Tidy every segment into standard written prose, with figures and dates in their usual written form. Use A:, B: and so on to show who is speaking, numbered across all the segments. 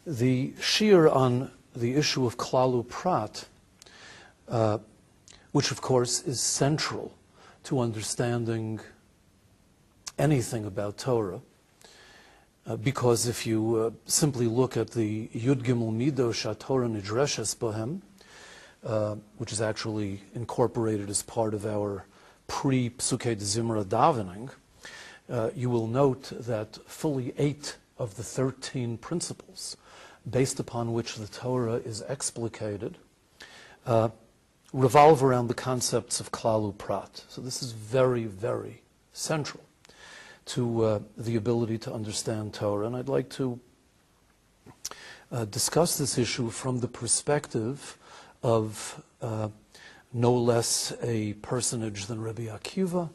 A: The shiur on the issue of klalu prat, which of course is central to understanding anything about Torah, because if you simply look at the Yud Gimel Midos HaTorah Nidreshes Bohem, which is actually incorporated as part of our pre-Psukei Zimra davening, you will note that fully 8 of the 13 principles based upon which the Torah is explicated revolve around the concepts of klalu prat. So this is very, very central to the ability to understand Torah. And I'd like to discuss this issue from the perspective of no less a personage than Rabbi Akiva,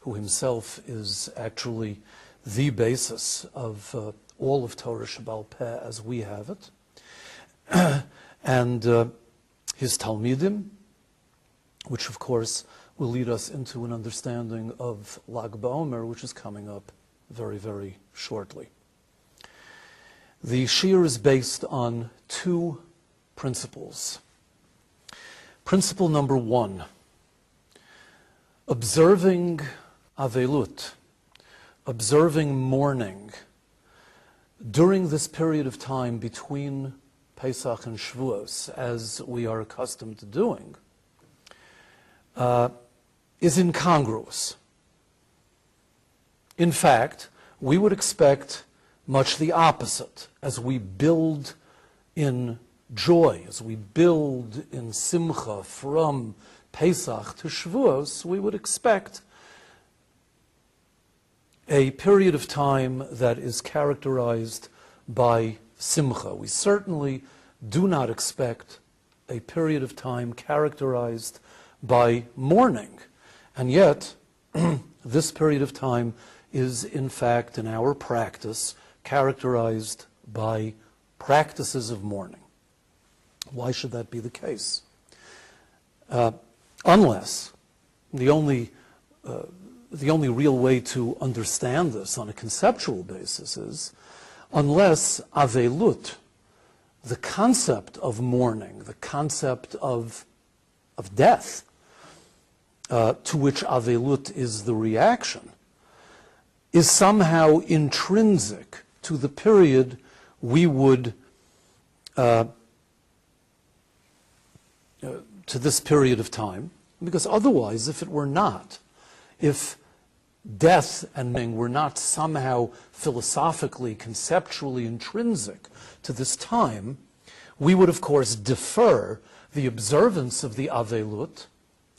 A: who himself is actually the basis of all of Torah Sheba'al Peh as we have it, and his Talmidim, which of course will lead us into an understanding of Lag BaOmer, which is coming up very, very shortly. The shiur is based on 2 principles. Principle number 1, observing avelut, observing mourning during this period of time between Pesach and Shavuos, as we are accustomed to doing, is incongruous. In fact, we would expect much the opposite. As we build in joy, as we build in simcha from Pesach to Shavuos, we would expect a period of time that is characterized by simcha. We certainly do not expect a period of time characterized by mourning. And yet, this period of time is in fact in our practice characterized by practices of mourning. Why should that be the case? Unless the only real way to understand this on a conceptual basis is unless avelut, the concept of mourning, the concept of death, to which avelut is the reaction, is somehow intrinsic to the period we would, to this period of time, because otherwise, if it were not, if death and mourning were not somehow philosophically, conceptually intrinsic to this time, we would of course defer the observance of the avelut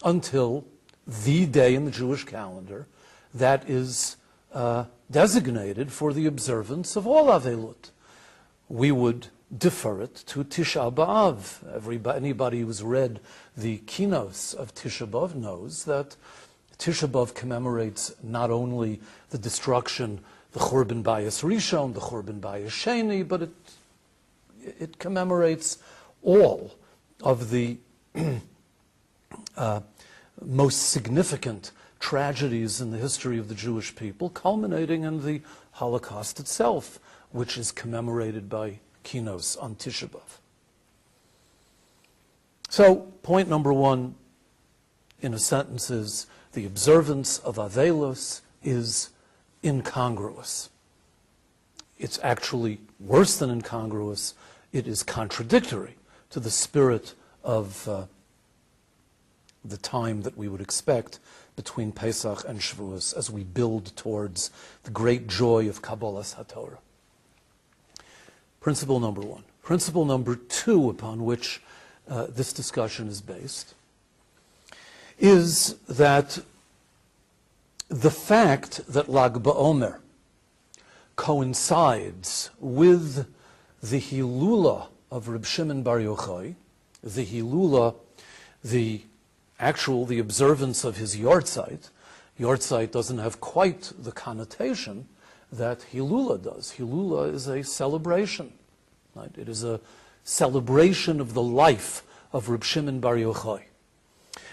A: until the day in the Jewish calendar that is designated for the observance of all avelut. We would defer it to Tisha B'Av. Anybody who's read the kinos of Tisha B'Av knows that Tisha B'Av commemorates not only the destruction, the Churban Bayis Rishon, the Churban Bayis Sheni, but it commemorates all of the most significant tragedies in the history of the Jewish people, culminating in the Holocaust itself, which is commemorated by kinos on Tisha B'Av. So, point number 1 in a sentence is the observance of Avelos is incongruous. It's actually worse than incongruous. It is contradictory to the spirit of the time that we would expect between Pesach and Shavuos as we build towards the great joy of Kabbalas HaTorah. Principle number 1. Principle number 2, upon which this discussion is based, is that the fact that Lag BaOmer coincides with the Hilula of Reb Shimon Bar Yochai, the Hilula, the observance of his Yortzeit. Yortzeit doesn't have quite the connotation that Hilula does. Hilula is a celebration. Right? It is a celebration of the life of Reb Shimon Bar Yochai.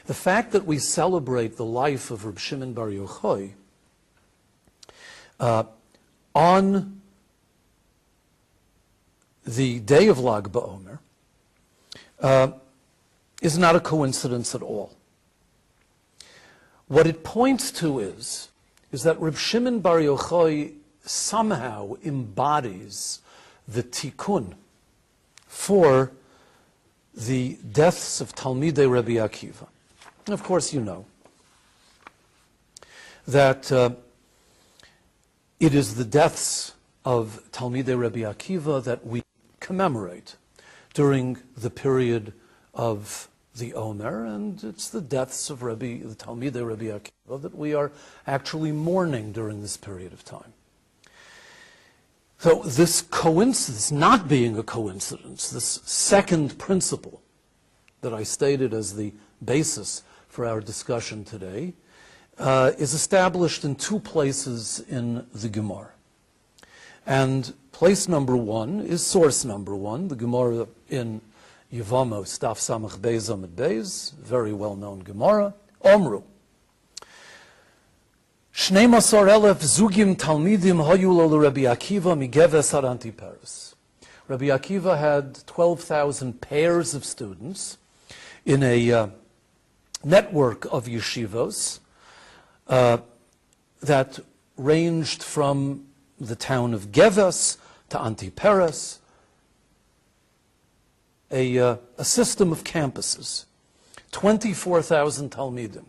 A: The fact that we celebrate the life of Reb Shimon Bar Yochai on the day of Lag BaOmer is not a coincidence at all. What it points to is that Reb Shimon Bar Yochai somehow embodies the tikkun for the deaths of Talmidei Rabbi Akiva. And of course, you know that it is the deaths of Talmidei Rabbi Akiva that we commemorate during the period of the Omer, and it's the deaths of the Talmidei Rabbi Akiva that we are actually mourning during this period of time. So this coincidence, not being a coincidence, this second principle that I stated as the basis for our discussion today, is established in two places in the Gemara. And place number one is source number one, the Gemara in Yevamos, Daf Samach Beis Amud Beis, very well-known Gemara. Omru. 12,000 zugim talmidim hayu lo Rabbi Akiva migeves ad Antiparis. Rabbi Akiva had 12,000 pairs of students in a network of yeshivos that ranged from the town of Geves to Antiparis, a system of campuses, 24,000 talmidim,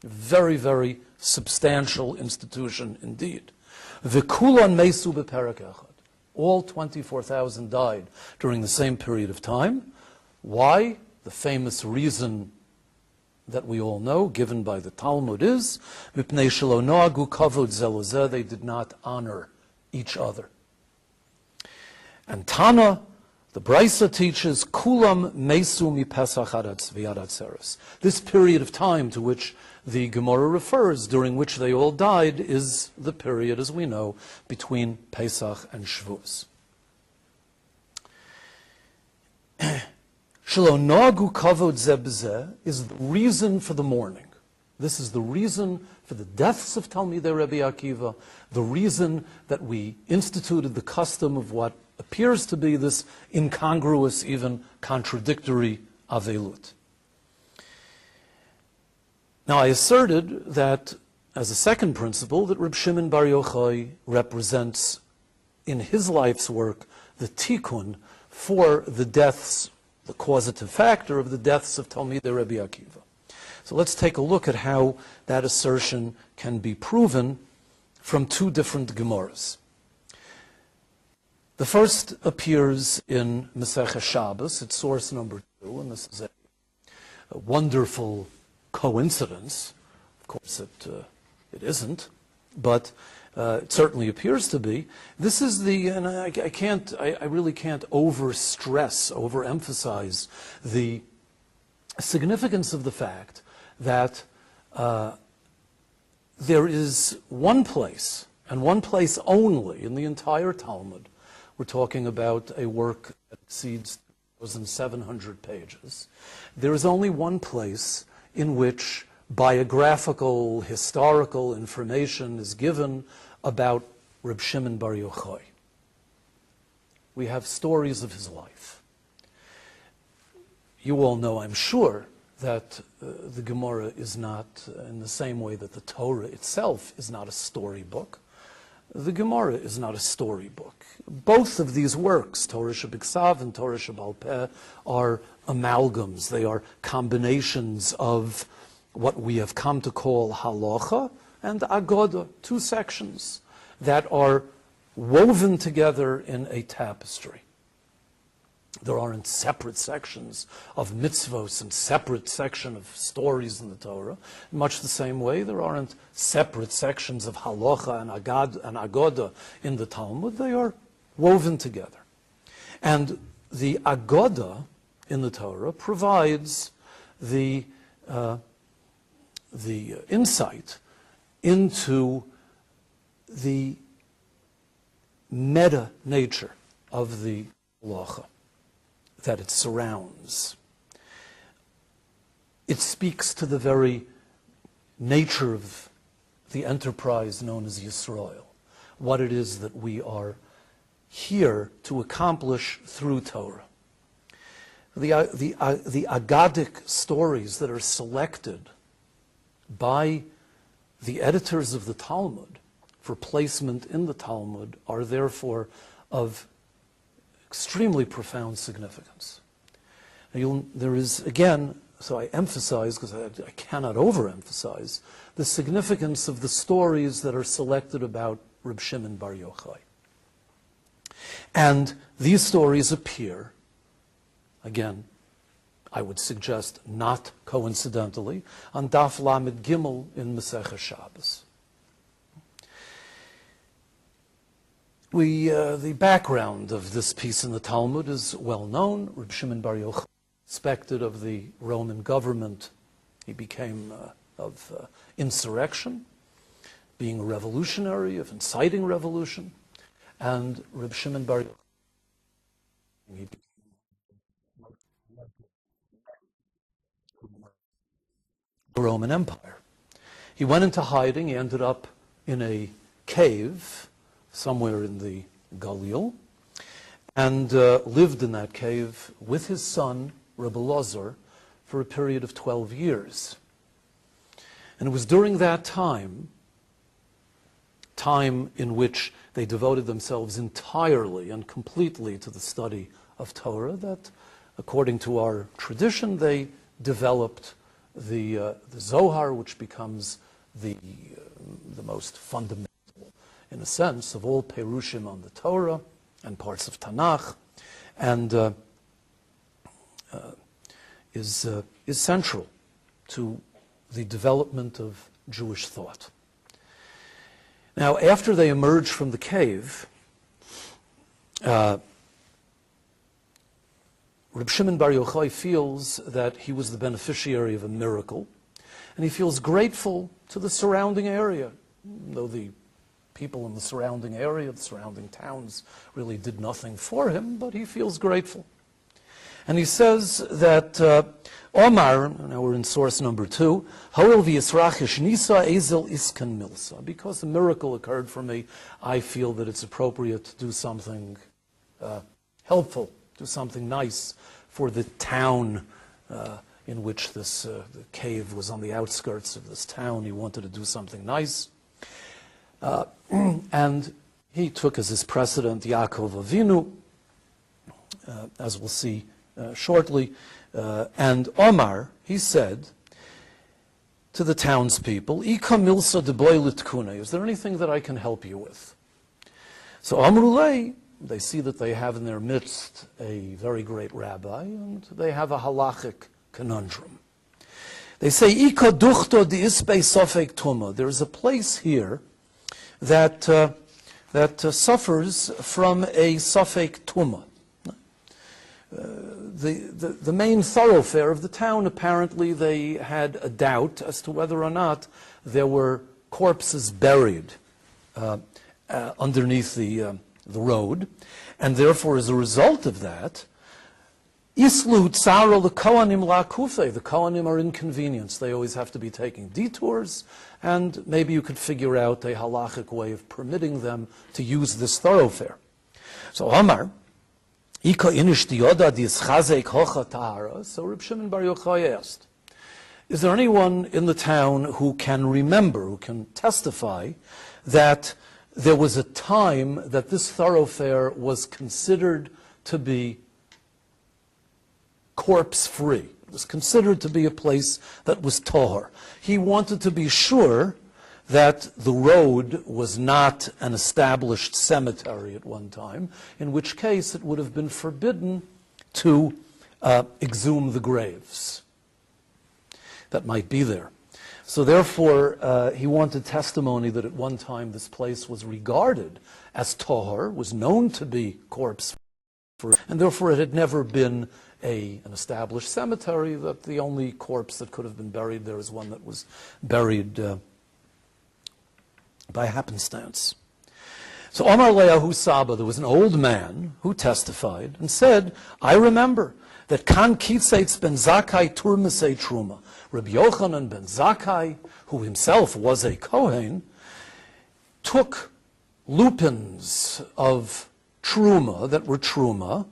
A: very, very substantial institution indeed. V'kulan meisu beperek echad. All 24,000 died during the same period of time. Why? The famous reason that we all know, given by the Talmud, is mipnei shelo noagu kavod ze lo ze, they did not honor each other. And Tana, the Brisa teaches, kulam meisu mi pesach ad atzeres. This period of time to which the Gemara refers, during which they all died, is the period, as we know, between Pesach and Shavuos. Shelo noagu kavod ze b'zeh is the reason for the mourning. This is the reason for the deaths of Talmidei Rabbi Akiva, the reason that we instituted the custom of what appears to be this incongruous, even contradictory avelut. Now, I asserted that, as a second principle, that Reb Shimon Bar Yochai represents, in his life's work, the tikkun for the deaths, the causative factor of the deaths of Talmidei Rabbi Akiva. So let's take a look at how that assertion can be proven from two different Gemaras. The first appears in Masechah Shabbos, it's source number 2, and this is a wonderful coincidence. Of course, it isn't, but it certainly appears to be. This is the, and I really can't overemphasize the significance of the fact that there is one place, and one place only in the entire Talmud. We're talking about a work that exceeds 2,700 pages. There is only one place in which biographical, historical information is given about Reb Shimon Bar Yochai. We have stories of his life. You all know, I'm sure, that the Gemara is not, in the same way that the Torah itself is not a storybook, the Gemara is not a storybook. Both of these works, Torah Shebiksav and Torah Shebal Peh, are amalgams. They are combinations of what we have come to call halacha and agoda, two sections that are woven together in a tapestry. There aren't separate sections of mitzvos and separate section of stories in the Torah. In much the same way, there aren't separate sections of halacha and agoda in the Talmud. They are woven together. And the agoda in the Torah provides the insight into the meta nature of the halacha that it surrounds. It speaks to the very nature of the enterprise known as Yisrael, what it is that we are here to accomplish through Torah. The Aggadic stories that are selected by the editors of the Talmud for placement in the Talmud are therefore of extremely profound significance. There is, again, so I emphasize, because I cannot overemphasize, the significance of the stories that are selected about Reb Shimon Bar Yochai. And these stories appear, again, I would suggest not coincidentally, on Daf Lamed Gimel in Masechah Shabbos. The background of this piece in the Talmud is well known. Reb Shimon Bar Yochai, suspected of the Roman government, he became of insurrection, being a revolutionary, of inciting revolution, and Reb Shimon Bar Yochai, he became the Roman Empire. He went into hiding. He ended up in a cave somewhere in the Galil, and lived in that cave with his son, Rabbi Lazar, for a period of 12 years. And it was during that time in which they devoted themselves entirely and completely to the study of Torah, that, according to our tradition, they developed the Zohar, which becomes the most fundamental, in a sense, of all Perushim on the Torah and parts of Tanakh, and is central to the development of Jewish thought. Now, after they emerged from the cave, Reb Shimon Bar Yochai feels that he was the beneficiary of a miracle, and he feels grateful to the surrounding area, though the people in the surrounding area, the surrounding towns, really did nothing for him, but he feels grateful. And he says that Omar, now we're in source number 2, Hoel v'yisrachish nisa ezel iskan milsa. Because a miracle occurred for me, I feel that it's appropriate to do something helpful, do something nice for the town in which this the cave was on the outskirts of this town. He wanted to do something nice. And he took as his precedent Yaakov Avinu, as we'll see shortly. And Omar, he said to the townspeople, Ika milsa de boy litkune, is there anything that I can help you with? So Amrulei, they see that they have in their midst a very great rabbi, and they have a halachic conundrum. They say, Ika duchto di isbei sofek tuma. There is a place here that suffers from a sofek tuma. The main thoroughfare of the town, apparently they had a doubt as to whether or not there were corpses buried underneath the road, and therefore, as a result of that, Islu tzara l'kohanim la'kufe. The Kohanim are inconvenienced. They always have to be taking detours, and maybe you could figure out a halachic way of permitting them to use this thoroughfare. So Omar, Ika inish diyoda di'eschazek hocha tahara. So Reb Shimon Bar Yochai asked, is there anyone in the town who can remember, who can testify that there was a time that this thoroughfare was considered to be corpse-free? It was considered to be a place that was tahor. He wanted to be sure that the road was not an established cemetery at one time, in which case it would have been forbidden to exhume the graves that might be there. So therefore, he wanted testimony that at one time this place was regarded as tahor, was known to be corpse-free, and therefore it had never been an established cemetery, that the only corpse that could have been buried there is one that was buried by happenstance. So Omar Leahu Saba, there was an old man who testified and said, I remember that Kan Kitzeitz ben Zakkai Turmasei Truma, Rabbi Yochanan ben Zakkai, who himself was a Kohen, took lupins of truma that were truma,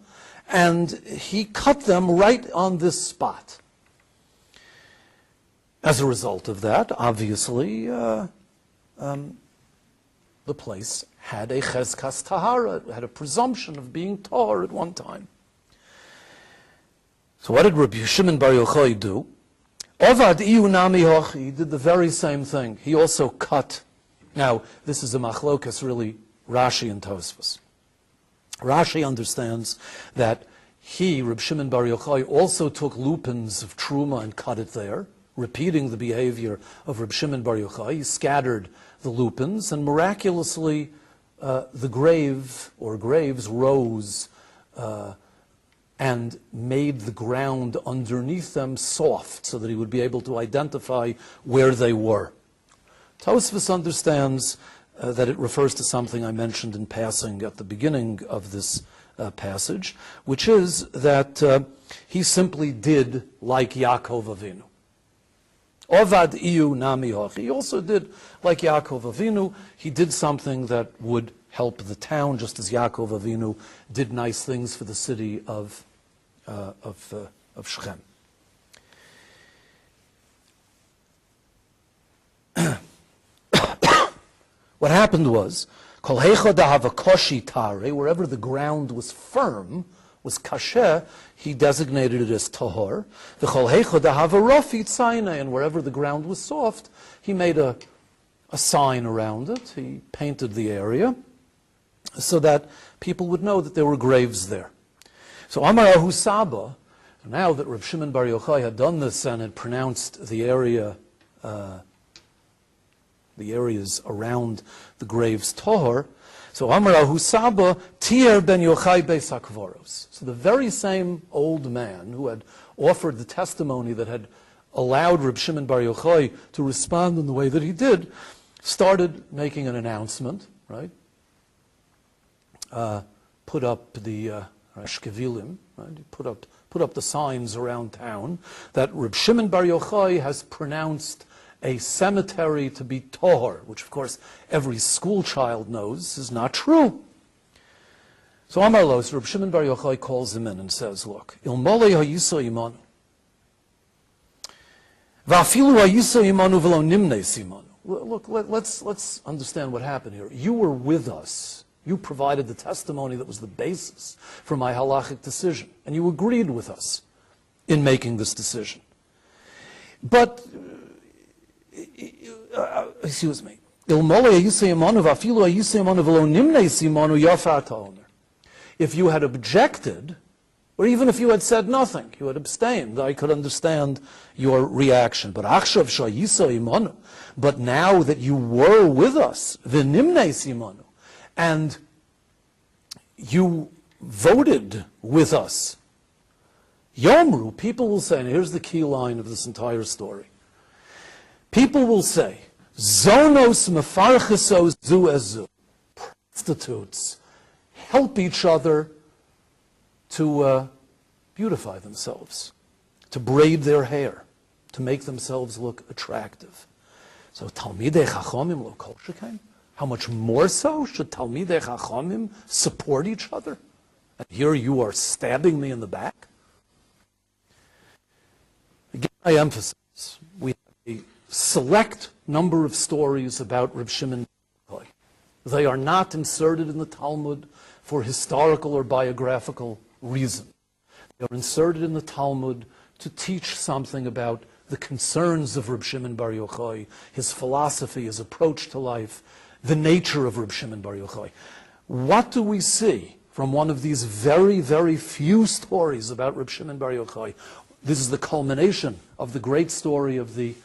A: and he cut them right on this spot. As a result of that, obviously, the place had a chezkas tahara, it had a presumption of being tahor at one time. So what did Rabbi Shimon Bar Yochai do? Ovad iyu nami hochi, he did the very same thing. He also cut. Now, this is a machlokas, really, Rashi and Tosfos. Rashi understands that he, Rabbi Shimon Bar Yochai, also took lupins of truma and cut it there, repeating the behavior of Rabbi Shimon Bar Yochai. He scattered the lupins, and miraculously the grave or graves rose and made the ground underneath them soft so that he would be able to identify where they were. Tosfos understands that it refers to something I mentioned in passing at the beginning of this passage, which is that he simply did like Yaakov Avinu. Ovad iyu nami hochi. He also did like Yaakov Avinu. He did something that would help the town, just as Yaakov Avinu did nice things for the city of Shechem. What happened was, kol heicha dahava koshi tare, wherever the ground was firm, was kasheh, he designated it as tahor. The kol heicha dahava rafi tzaynei, and wherever the ground was soft, he made a sign around it. He painted the area so that people would know that there were graves there. So Amar Ahu Saba, now that Reb Shimon Bar Yochai had done this and had pronounced the areas around the graves tahor, so Amar Ahu Saba Tier ben Yochai beis hakvoros. So the very same old man who had offered the testimony that had allowed Reb Shimon Bar Yochai to respond in the way that he did, started making an announcement, right? Put up the shkevilim, right? Put up the signs around town that Reb Shimon Bar Yochai has pronounced a cemetery to be tahor, which of course every school child knows is not true. So Amar Lo, Reb Shimon Bar Yochai calls him in and says, look, ilmolei hayisa imanu, va'afilu hayisa imanu v'lo nimnes imanu. Look, let's understand what happened here. You were with us. You provided the testimony that was the basis for my halachic decision, and you agreed with us in making this decision. But, excuse me, if you had objected, or even if you had said nothing, you had abstained, I could understand your reaction. But now that you were with us, and you voted with us, Yomru, people will say, and here's the key line of this entire story. People will say, Zonos mefarchesos zu ezu. Prostitutes help each other to beautify themselves, to braid their hair, to make themselves look attractive. So Talmidei Chachamim lo kol shekain. How much more so should Talmidei Chachamim support each other? And here you are stabbing me in the back? Again, I emphasize, we have a select number of stories about Reb Shimon Bar Yochai. They are not inserted in the Talmud for historical or biographical reason. They are inserted in the Talmud to teach something about the concerns of Reb Shimon Bar Yochai, his philosophy, his approach to life, the nature of Reb Shimon Bar Yochai. What do we see from one of these very, very few stories about Reb Shimon Bar Yochai? This is the culmination of the great story of the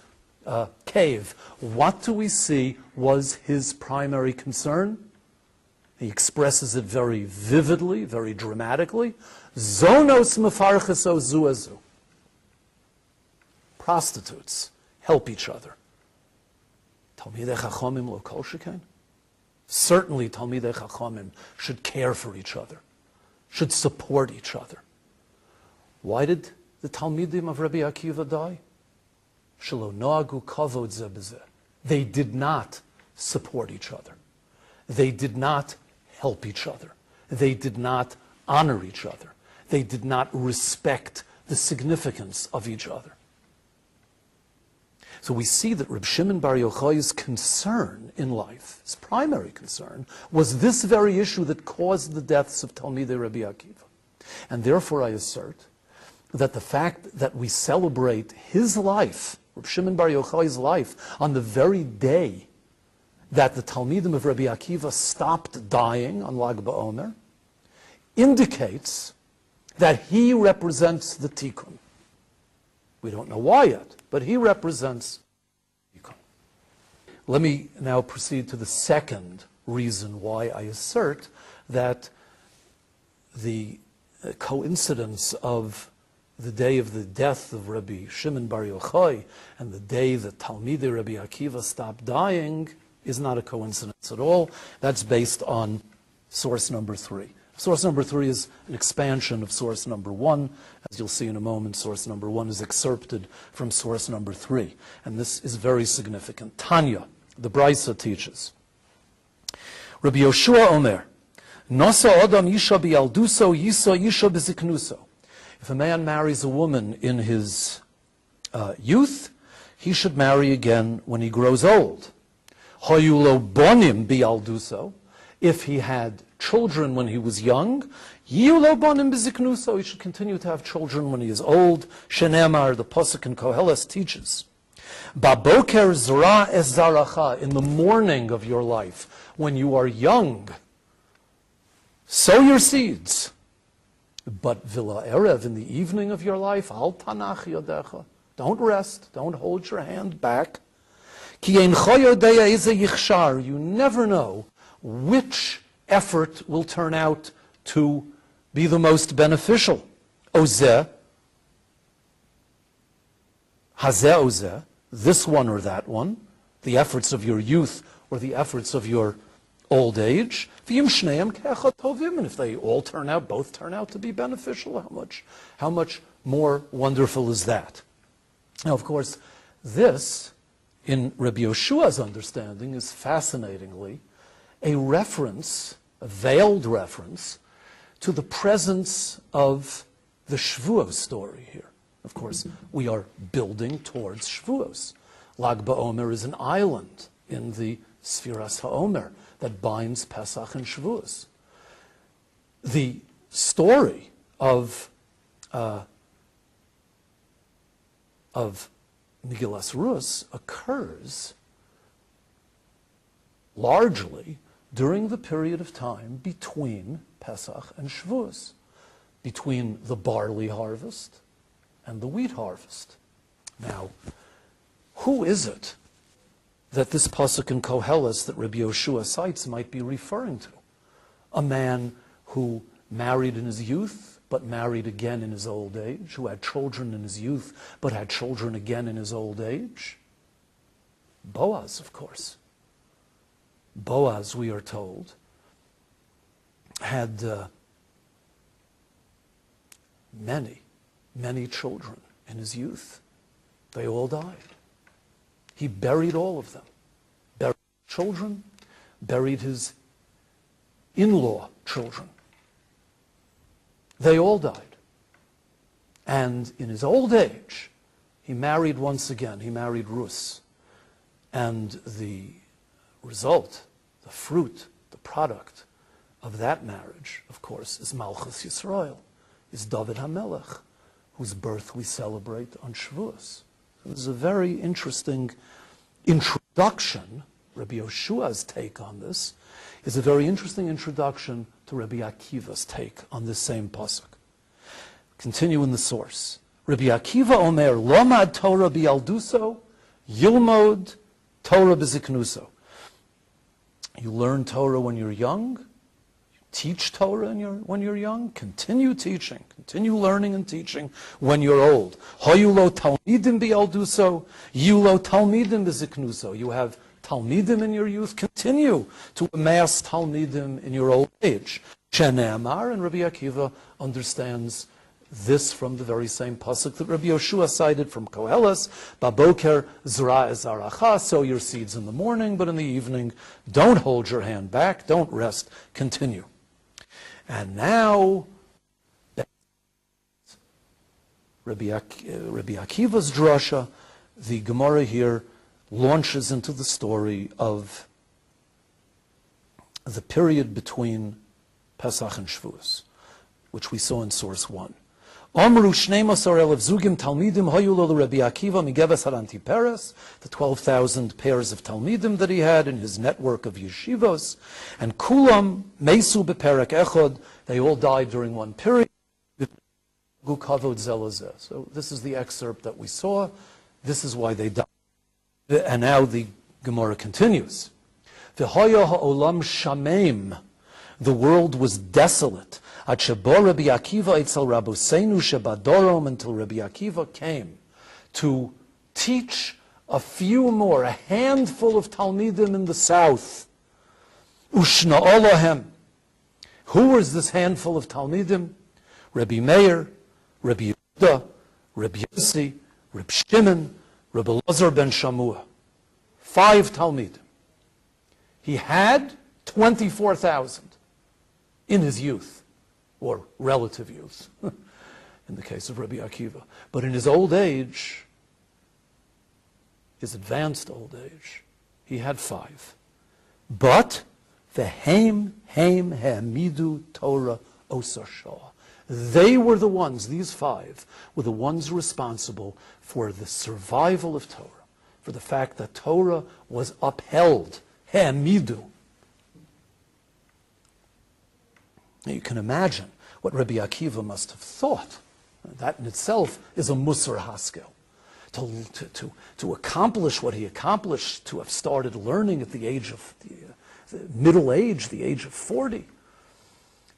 A: cave. What do we see was his primary concern? He expresses it very vividly, very dramatically. Zonos mefarchesos zu ezu. Prostitutes help each other. Talmidei Chachamim lo kol shekain. Certainly Talmidei Chachamim should care for each other, should support each other. Why did the Talmidim of Rabbi Akiva die? Shelo noagu kavod zeh b'zeh. They did not support each other. They did not help each other. They did not honor each other. They did not respect the significance of each other. So we see that Reb Shimon Bar Yochai's concern in life, his primary concern, was this very issue that caused the deaths of Talmidei Rabbi Akiva. And therefore I assert that the fact that we celebrate his life, Reb Shimon Bar Yochai's life, on the very day that the Talmidim of Rabbi Akiva stopped dying on Lag BaOmer, indicates that he represents the Tikkun. We don't know why yet, but he represents Tikkun. Let me now proceed to the second reason why I assert that the coincidence of the day of the death of Rabbi Shimon Bar Yochai and the day that Talmidei Rabbi Akiva stopped dying is not a coincidence at all. That's based on source number 3. Source number 3 is an expansion of source number 1. As you'll see in a moment, source number 1 is excerpted from source number 3. And this is very significant. Tanya, the Brisa teaches. Rabbi Yoshua Omer, Nasa Adam Yisha Bialduso, Yisa Yisha Biziknuso. If a man marries a woman in his youth, he should marry again when he grows old. Hoyulo bonim bialduso. If he had children when he was young, Yulo bonim biziknuso. He should continue to have children when he is old. Shenemar, the Pasuk in Koheles teaches. Baboker zra es zaracha. In the morning of your life, when you are young, sow your seeds. But vila erev, in the evening of your life, al tanach yodecha. Don't rest. Don't hold your hand back. Ki eincha yodeya ize yichshar. You never know which effort will turn out to be the most beneficial. Ozeh, hazeh ozeh, this one or that one, the efforts of your youth or the efforts of your old age. V'yim shneim ke'echad tovim, and if they all turn out, both turn out to be beneficial, how much more wonderful is that? Now, of course, this, in Rabbi Yoshua's understanding, is fascinatingly a reference, a veiled reference, to the presence of the Shavuos story here. Of course, we are building towards Shavuos. Lag BaOmer is an island in the Sfiras HaOmer that binds Pesach and Shavuos. The story of Megillas Rus occurs largely during the period of time between Pesach and Shavuos, between the barley harvest and the wheat harvest. Now, who is it that this pasuk in Koheles that Rabbi Yoshua cites might be referring to? A man who married in his youth, but married again in his old age, who had children in his youth, but had children again in his old age? Boaz, of course. Boaz, we are told, had many children in his youth. They all died. He buried all of them. Buried children, buried his in-law children. They all died. And in his old age, he married once again. He married Rus. And the result, the fruit, the product of that marriage, of course, is Malchus Yisrael, is David HaMelech, whose birth we celebrate on Shavuos. So this is a very interesting introduction. Rabbi Yoshua's take on this is a very interesting introduction to Rabbi Akiva's take on this same pasuk. Continue in the source. Rabbi Akiva Omer, Lomad Torah bialduso, Yilmod Torah biziknuso. You learn Torah when you're young. You teach Torah when you're young. Continue teaching. Continue learning and teaching when you're old. Hoyulo talmidim bialduso, yulo talmidim biziknuso. You have talmidim in your youth. Continue to amass talmidim in your old age. Shenemar, and Rabbi Akiva understands this from the very same pasuk that Rabbi Yoshua cited from Koheles, Baboker zra es zaracha, sow your seeds in the morning, but in the evening, don't hold your hand back, don't rest, continue. And now, Rabbi Akiva's drasha, the Gemara here launches into the story of the period between Pesach and Shavuos, which we saw in source 1. Amru 12,000 zugim talmidim hayu lo Rabbi Akiva migeves haranti peres, the 12,000 pairs of talmidim that he had in his network of yeshivos, and kulam mesu beperek echod, they all died during one period. So this is the excerpt that we saw. This is why they died. And now the Gemara continues. V'hoya ha'olam shamem, the world was desolate. Ad shebo Rabbi Akiva etzel Rabboseinu shebadorom, until Rabbi Akiva came to teach a few more, a handful of Talmidim in the south. Ushna Olahem. Who was this handful of Talmidim? Rabbi Meir, Rabbi Yehuda, Rabbi Yossi, Rabbi Shimon, Rabbi Elazar ben Shamua. 5 Talmidim. He had 24,000 in his youth, or relative youth, in the case of Rabbi Akiva. But in his old age, his advanced old age, he had 5. But v'heim ha'amidu Torah osashah. They were the ones, these 5, were the ones responsible for the survival of Torah, for the fact that Torah was upheld. Ha'amidu. Now you can imagine what Rabbi Akiva must have thought. That in itself is a musar haskel. To accomplish what he accomplished, to have started learning at the age of the middle age, the age of 40,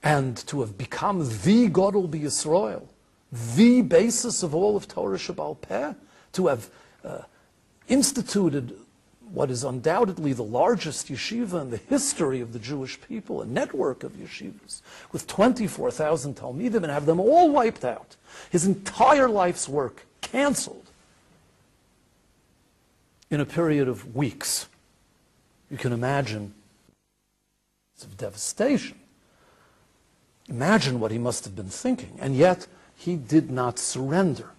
A: and to have become the Gadol B'Yisrael, the basis of all of Torah Shebaal Peh, to have instituted what is undoubtedly the largest yeshiva in the history of the Jewish people, a network of yeshivas, with 24,000 Talmidim, and have them all wiped out. His entire life's work canceled in a period of weeks. You can imagine of devastation. Imagine what he must have been thinking. And yet, he did not surrender.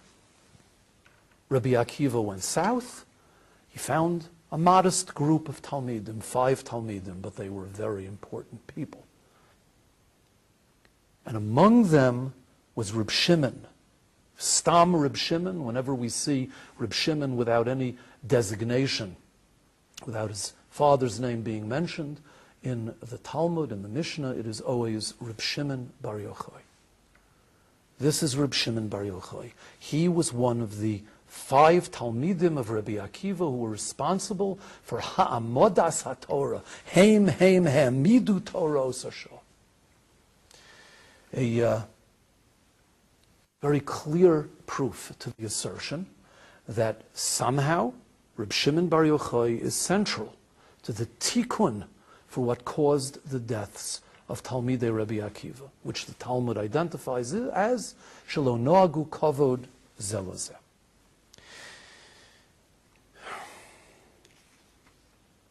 A: Rabbi Akiva went south. He found a modest group of Talmidim, 5 Talmidim, but they were very important people. And among them was Reb Shimon. Stam Reb Shimon, whenever we see Reb Shimon without any designation, without his father's name being mentioned, in the Talmud, in the Mishnah, it is always Reb Shimon Bar Yochai. This is Reb Shimon Bar Yochai. He was one of the 5 Talmidim of Rabbi Akiva who were responsible for Ha'amodas HaTorah, Heim Midu Torah Osasho. A very clear proof to the assertion that somehow Reb Shimon Bar Yochai is central to the tikkun for what caused the deaths of Talmidei Rabbi Akiva, which the Talmud identifies as Shelo Noagu Kavod Zelazeh.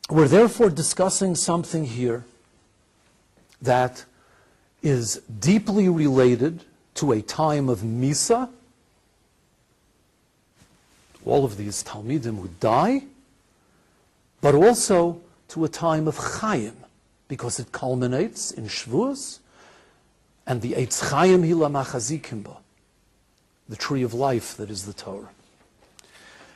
A: We're therefore discussing something here that is deeply related to a time of Misa. All of these Talmidim would die, but also to a time of Chaim, because it culminates in Shavuos and the Eitz Chaim Hila Machazikim Ba, the tree of life that is the Torah.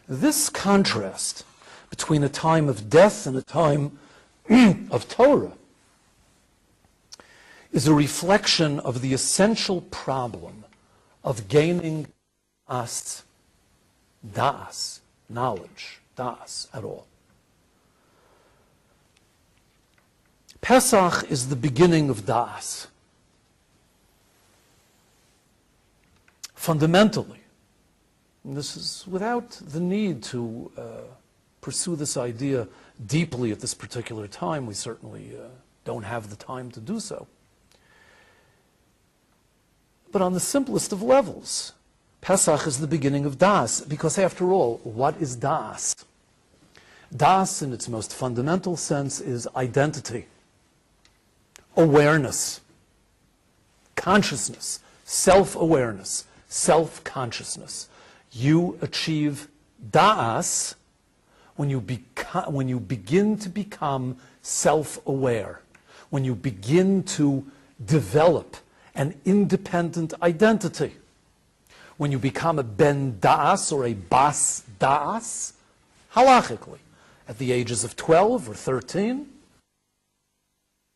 A: This contrast between a time of death and a time of Torah is a reflection of the essential problem of gaining das, knowledge, das at all. Pesach is the beginning of das. Fundamentally, and this is without the need to pursue this idea deeply at this particular time. We certainly don't have the time to do so. But on the simplest of levels, Pesach is the beginning of das, because after all, what is das? Das, in its most fundamental sense, is identity, awareness. consciousness, self-awareness, self-consciousness. You achieve da'as when you begin to become self-aware, when you begin to develop an independent identity, when you become a ben da'as or a bas da'as, halachically, at the ages of 12 or 13.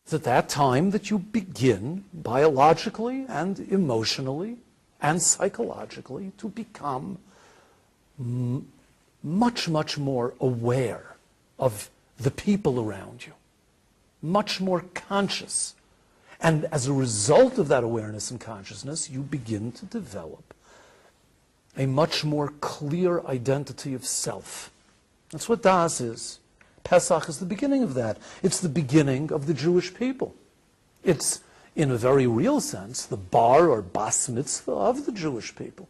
A: It's at that time that you begin biologically and emotionally and psychologically to become much, much more aware of the people around you, much more conscious. And as a result of that awareness and consciousness, you begin to develop a much more clear identity of self. That's what Das is. Pesach is the beginning of that. It's the beginning of the Jewish people. It's, in a very real sense, the bar or bas mitzvah of the Jewish people.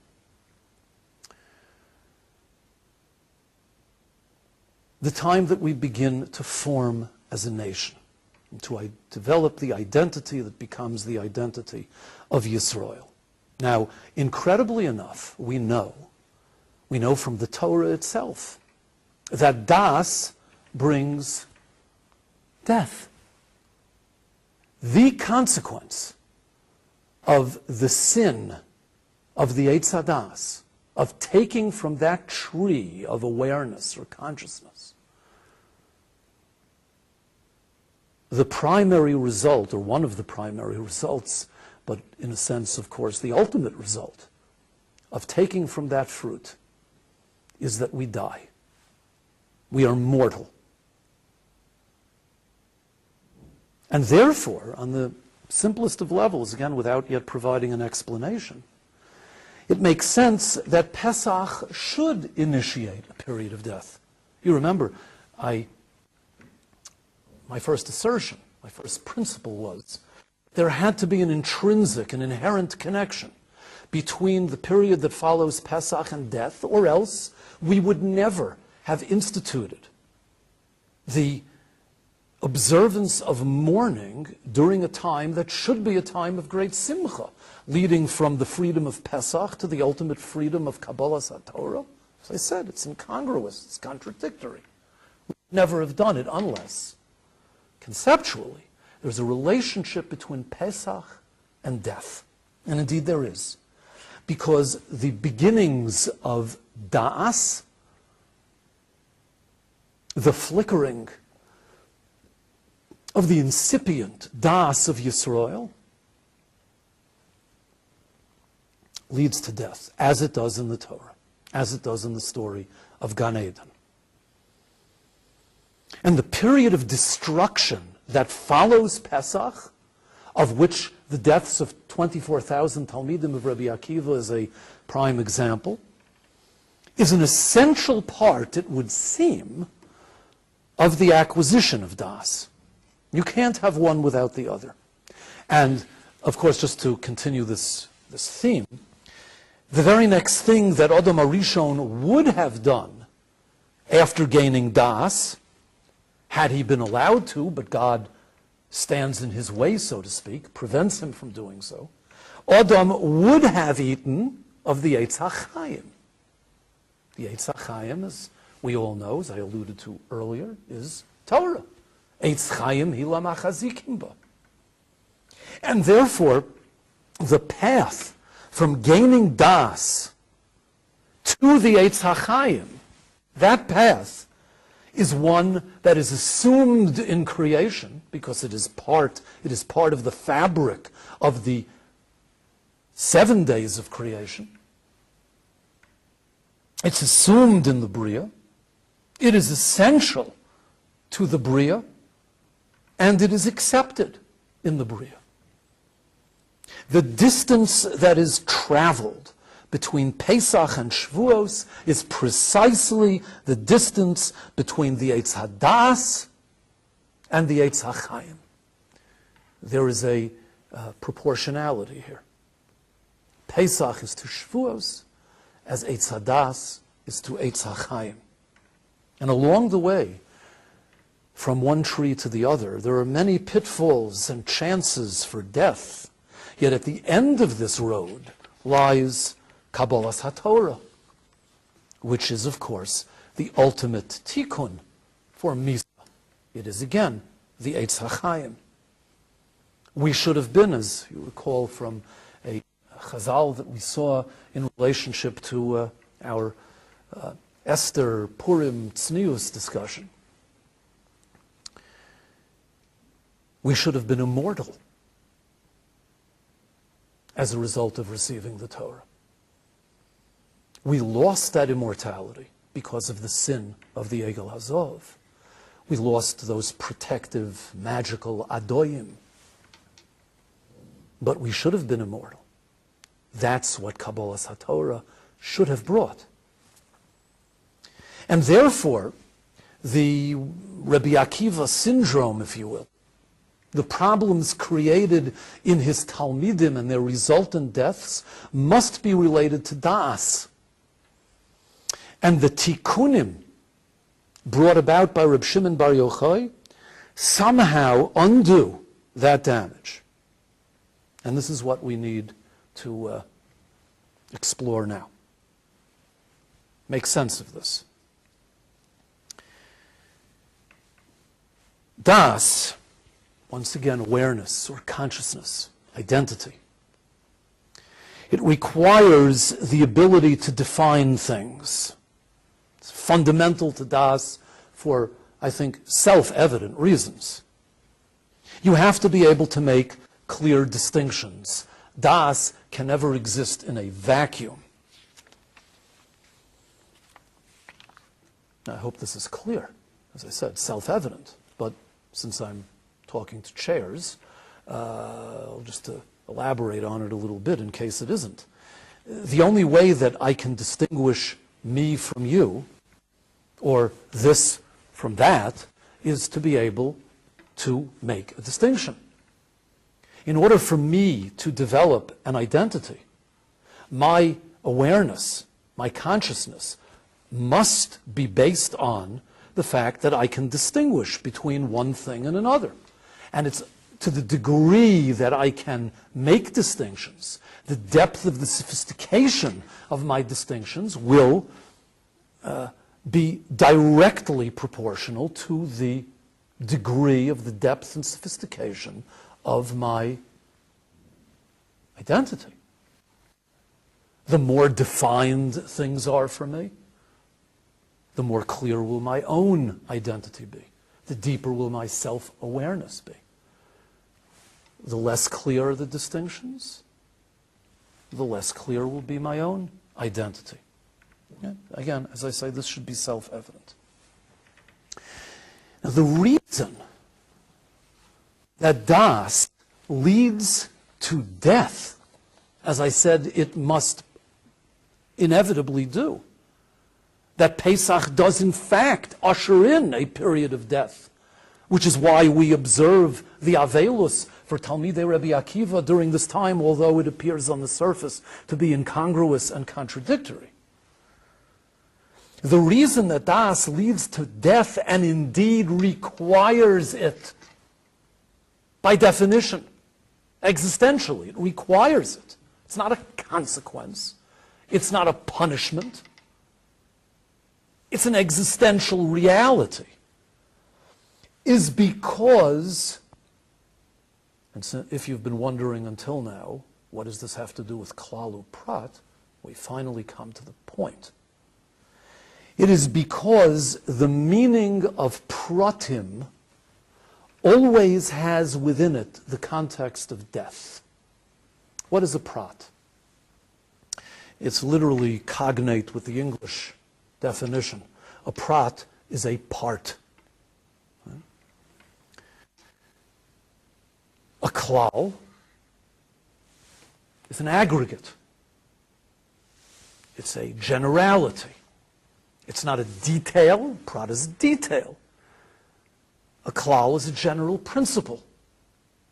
A: The time that we begin to form as a nation, and to develop the identity that becomes the identity of Yisrael. Now, incredibly enough, we know from the Torah itself, that Das brings death. The consequence of the sin of the Eitz HaDas, of taking from that tree of awareness or consciousness, the primary result, or one of the primary results, but in a sense, of course, the ultimate result of taking from that fruit is that we die. We are mortal. And therefore, on the simplest of levels, again, without yet providing an explanation, it makes sense that Pesach should initiate a period of death. You remember, my first assertion, my first principle was there had to be an intrinsic, an inherent connection between the period that follows Pesach and death, or else we would never have instituted the observance of mourning during a time that should be a time of great simcha, leading from the freedom of Pesach to the ultimate freedom of Kabbalas HaTorah. As I said, it's incongruous, it's contradictory. We would never have done it unless, conceptually, there's a relationship between Pesach and death. And indeed there is. Because the beginnings of Da'as, the flickering of the incipient Das of Yisrael, leads to death, as it does in the Torah, as it does in the story of Gan Eden. And the period of destruction that follows Pesach, of which the deaths of 24,000 Talmidim of Rabbi Akiva is a prime example, is an essential part, it would seem, of the acquisition of Das. You can't have one without the other. And, of course, just to continue this theme, the very next thing that Adam HaRishon would have done after gaining Das, had he been allowed to, but God stands in his way, so to speak, prevents him from doing so, Adam would have eaten of the Eitz HaChaim. The Eitz HaChaim, as we all know, as I alluded to earlier, is Torah. Eitz Chaim hila machazikim ba. And therefore, the path from gaining Das to the Eitz HaChaim, that path is one that is assumed in creation, because it is part of the fabric of the 7 days of creation. It's assumed in the Bria. It is essential to the Bria, and it is accepted in the Bria. The distance that is traveled between Pesach and Shavuos is precisely the distance between the Eitz HaDas and the Eitz HaChaim. There is a proportionality here. Pesach is to Shavuos as Eitz HaDas is to Eitz HaChaim. And along the way, from one tree to the other, there are many pitfalls and chances for death. Yet at the end of this road lies Kabbalas HaTorah, which is, of course, the ultimate tikkun for Misa. It is, again, the Eitz HaChaim. We should have been, as you recall from a chazal that we saw in relationship to our Esther Purim Tznius discussion, we should have been immortal as a result of receiving the Torah. We lost that immortality because of the sin of the Egel Hazov. We lost those protective, magical adoyim. But we should have been immortal. That's what Kabbalas HaTorah should have brought. And therefore, the Rabbi Akiva syndrome, if you will, the problems created in his Talmidim and their resultant deaths must be related to Das. And the tikkunim brought about by Reb Shimon Bar Yochai somehow undo that damage. And this is what we need to explore now. Make sense of this. Das, once again, awareness or consciousness, identity. It requires the ability to define things. It's fundamental to Das for, I think, self-evident reasons. You have to be able to make clear distinctions. Das can never exist in a vacuum. Now, I hope this is clear. As I said, self-evident. But since I'm talking to chairs, I'll just elaborate on it a little bit in case it isn't. The only way that I can distinguish me from you, or this from that, is to be able to make a distinction. In order for me to develop an identity, my awareness, my consciousness, must be based on the fact that I can distinguish between one thing and another. And it's to the degree that I can make distinctions, the depth of the sophistication of my distinctions will be directly proportional to the degree of the depth and sophistication of my identity. The more defined things are for me, the more clear will my own identity be. The deeper will my self-awareness be. The less clear are the distinctions, the less clear will be my own identity. Yeah? Again, as I say, this should be self-evident. Now, the reason that Das leads to death, as I said, it must inevitably do, that Pesach does in fact usher in a period of death, which is why we observe the Avelus for Talmidei Rabbi Akiva during this time, although it appears on the surface to be incongruous and contradictory. The reason that Das leads to death, and indeed requires it, by definition, existentially, it requires it. It's not a consequence. It's not a punishment. It's an existential reality. Is because, and so if you've been wondering until now, what does this have to do with Klal Uprat, we finally come to the point. It is because the meaning of pratim always has within it the context of death. What is a prat? It's literally cognate with the English definition. A prat is a part. A klal is an aggregate. It's a generality. It's not a detail. Prat is a detail. A klal is a general principle.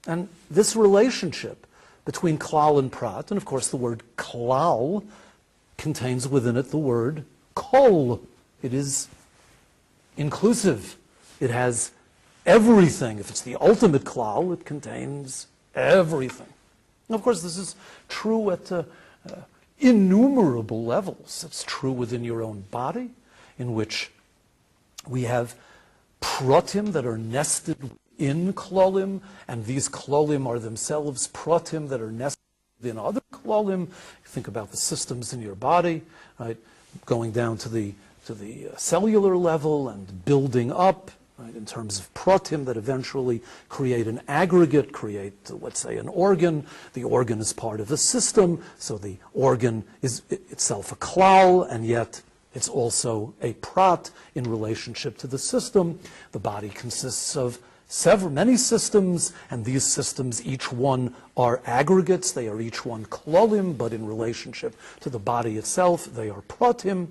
A: And this relationship between klal and prat, and of course the word klal contains within it the word kol. It is inclusive. It has everything. If it's the ultimate klal, it contains everything. And of course, this is true at innumerable levels. It's true within your own body, in which we have protim that are nested in klolim, and these klolim are themselves protim that are nested within other klolim. Think about the systems in your body, right, going down to the cellular level and building up, right, in terms of protim that eventually create an aggregate, create, let's say, an organ. The organ is part of a system, so the organ is itself a klal, and yet it's also a prat in relationship to the system. The body consists of many systems, and these systems, each one are aggregates. They are each one klolim, but in relationship to the body itself, they are pratim.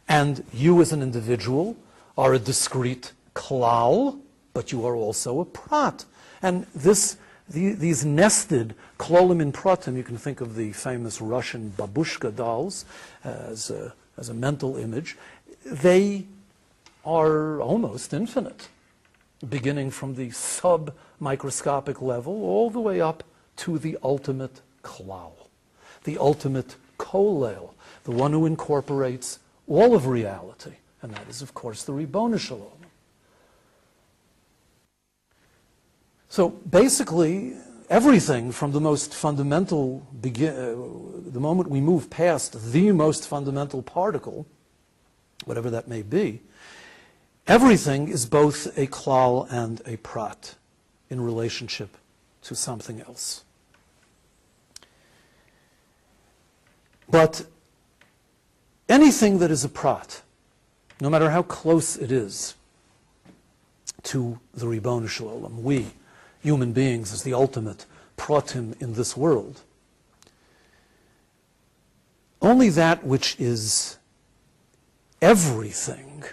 A: And you as an individual are a discrete klal, but you are also a prat. And these nested klolim in pratim, you can think of the famous Russian babushka dolls as a mental image. They are almost infinite, beginning from the sub-microscopic level all the way up to the ultimate klal, the ultimate kolel, the one who incorporates all of reality, and that is, of course, the Ribbono Shel Olam. So basically, everything from the most fundamental, the moment we move past the most fundamental particle, whatever that may be, everything is both a klal and a prat in relationship to something else. But anything that is a prat, no matter how close it is to the Ribbono Shel Olam, we, human beings, as the ultimate pratim in this world, only that which is everything,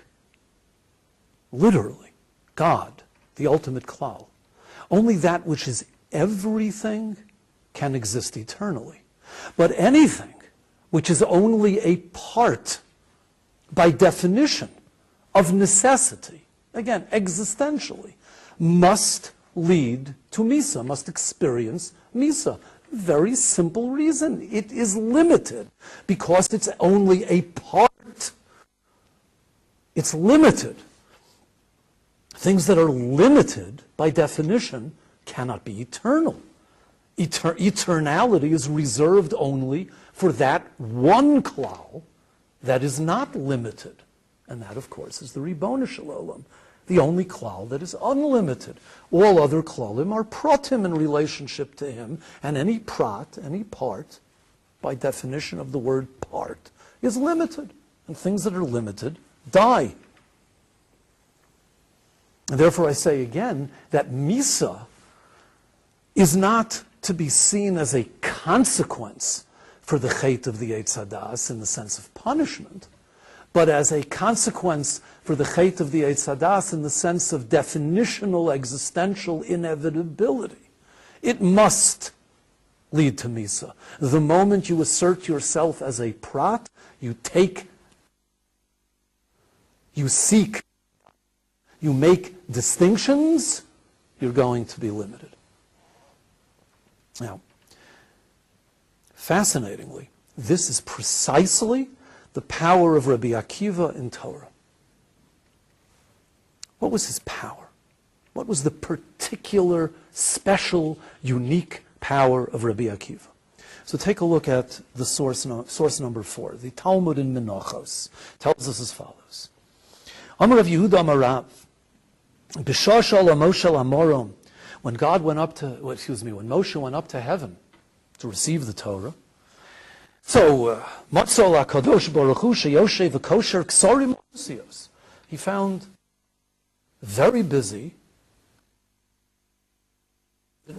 A: literally, God, the ultimate klal, only that which is everything can exist eternally. But anything which is only a part, by definition, of necessity, again, existentially, must lead to Misa, must experience Misa. Very simple reason. It is limited because it's only a part. It's limited. Things that are limited, by definition, cannot be eternal. Eternality is reserved only for that one klal that is not limited. And that, of course, is the Ribbono Shel Olam, the only klal that is unlimited. All other klalim are pratim in relationship to him, and any prat, any part, by definition of the word part, is limited. And things that are limited die. And therefore I say again that Misa is not to be seen as a consequence for the chait of the Eitz Hadas in the sense of punishment, but as a consequence for the chait of the Eitz Hadas in the sense of definitional existential inevitability. It must lead to Misa. The moment you assert yourself as a prat, you seek, you make distinctions, you're going to be limited. Now, fascinatingly, this is precisely the power of Rabbi Akiva in Torah. What was his power? What was the particular, special, unique power of Rabbi Akiva? So take a look at the source number 4. The Talmud in Menachos tells us as follows. Amar Rav Yehuda Amar Rav, B'shah shel Moshe Amorom, when Moshe went up to heaven to receive the Torah, so Matzol HaKadosh Baruch Hu sheyoshev v'kosher ksarim osios. He found very busy,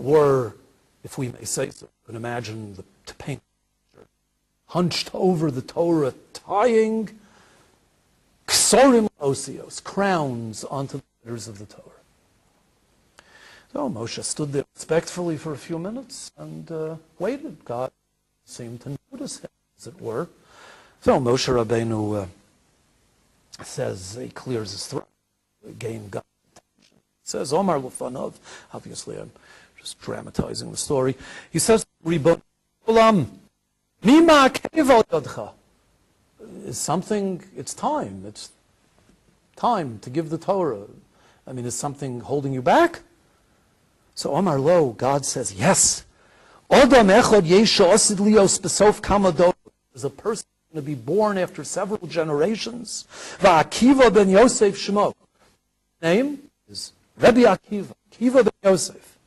A: or if we may say so, you can imagine to paint, hunched over the Torah, tying ksarim osios, crowns onto the letters of the Torah. So Moshe stood there respectfully for a few minutes and waited. God seemed to notice him, as it were. So Moshe Rabbeinu says, he clears his throat, gain God's attention. He says, Omar Lufanov, obviously I'm just dramatizing the story. He says, Ribon Olam, Mima Keval Yodcha. Is something, it's time to give the Torah. I mean, is something holding you back? So Omar Lo, God says, yes. Odam echod yesha osid lios besof kama dor. There's a person going to be born after several generations. Va'akiva ben Yosef Shemo. Name is Rabbi Akiva. Akiva ben Yosef.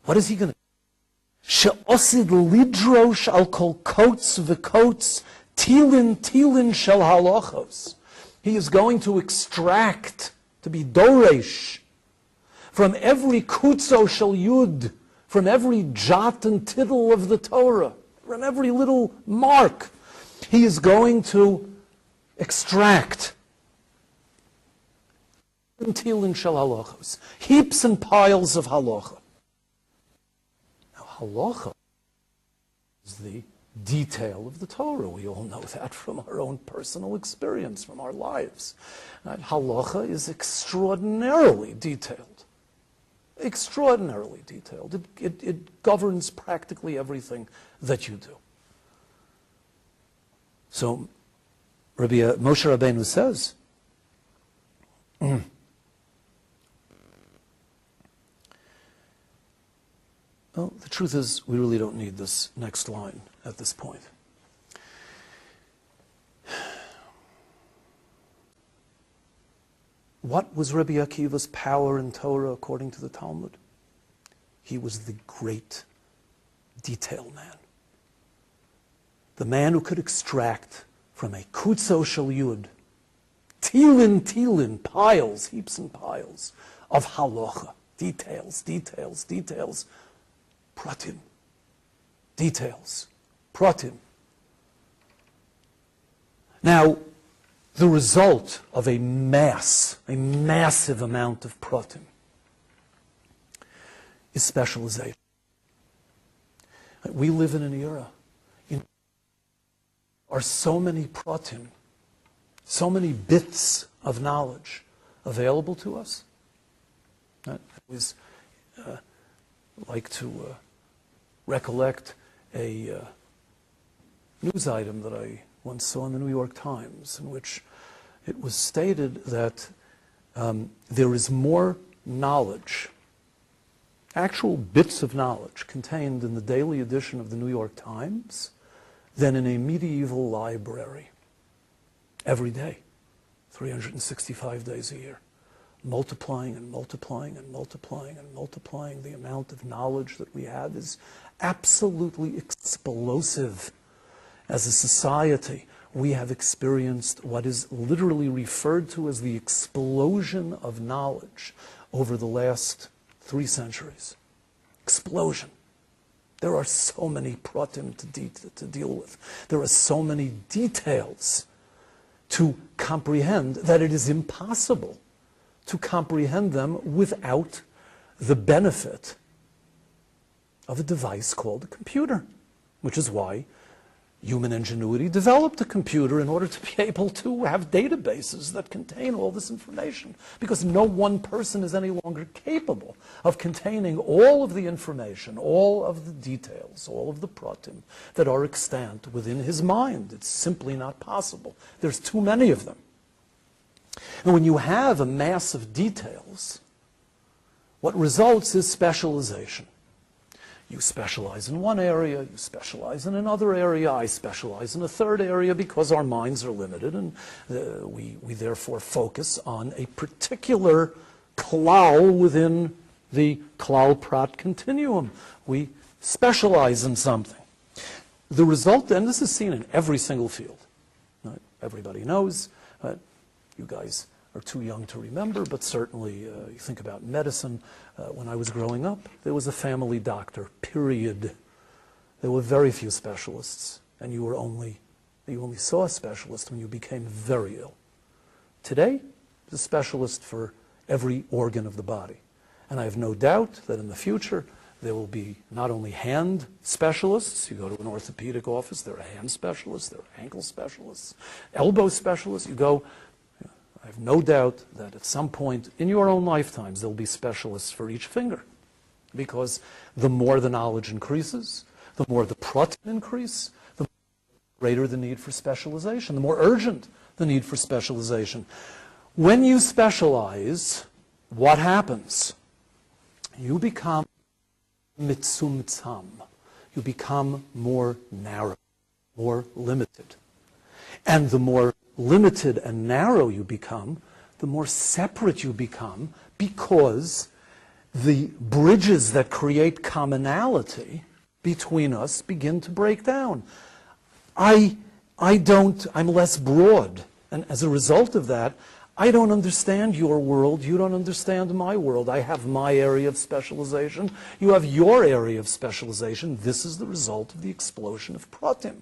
A: What is he going to do? She'osid lidrosh al kol kotes v'kotes tilin shel halachos. He is going to extract, to be doresh, from every kutzo shel yud, from every jot and tittle of the Torah, from every little mark. He is going to extract tilin shel halachos, heaps and piles of halacha. Now, halacha is the detail of the Torah. We all know that from our own personal experience, from our lives. Right? Halacha is extraordinarily detailed. Extraordinarily detailed. It governs practically everything that you do. So, Moshe Rabbeinu says, well, the truth is, we really don't need this next line at this point. What was Rabbi Akiva's power in Torah according to the Talmud? He was the great detail man. The man who could extract from a kutzo shel yud, tilin, piles, heaps and piles of halacha, details, pratim, details, pratim. Now, the result of a massive amount of pratim is specialization. We live in an era in which there are so many pratim, so many bits of knowledge available to us. I always like to recollect a news item that I once saw in the New York Times, in which it was stated that there is more knowledge, actual bits of knowledge, contained in the daily edition of the New York Times than in a medieval library every day, 365 days a year, multiplying and multiplying and multiplying and multiplying. The amount of knowledge that we have is absolutely explosive. As a society, we have experienced what is literally referred to as the explosion of knowledge over the last 3 centuries. Explosion. There are so many pratim to deal with. There are so many details to comprehend that it is impossible to comprehend them without the benefit of a device called a computer, which is why human ingenuity developed a computer in order to be able to have databases that contain all this information, because no one person is any longer capable of containing all of the information, all of the details, all of the pratim that are extant within his mind. It's simply not possible. There's too many of them. And when you have a mass of details, what results is specialization. You specialize in one area, you specialize in another area, I specialize in a third area, because our minds are limited, and we therefore focus on a particular klal within the klal prat continuum. We specialize in something. The result, and this is seen in every single field. Right? Everybody knows. You guys are too young to remember, but certainly you think about medicine. When I was growing up, there was a family doctor, period. There were very few specialists, and you only saw a specialist when you became very ill. Today, there's a specialist for every organ of the body. And I have no doubt that in the future, there will be not only hand specialists. You go to an orthopedic office, there are hand specialists, there are ankle specialists, elbow specialists. I have no doubt that at some point in your own lifetimes, there'll be specialists for each finger. because the more the knowledge increases, the more the pratim increase, the greater the need for specialization, the more urgent the need for specialization. When you specialize, what happens? You become mitzumtzam. You become more narrow, more limited. And the more limited and narrow you become, the more separate you become, because the bridges that create commonality between us begin to break down. I'm less broad, and as a result of that, I don't understand your world, you don't understand my world. I have my area of specialization, you have your area of specialization. This is the result of the explosion of pratim.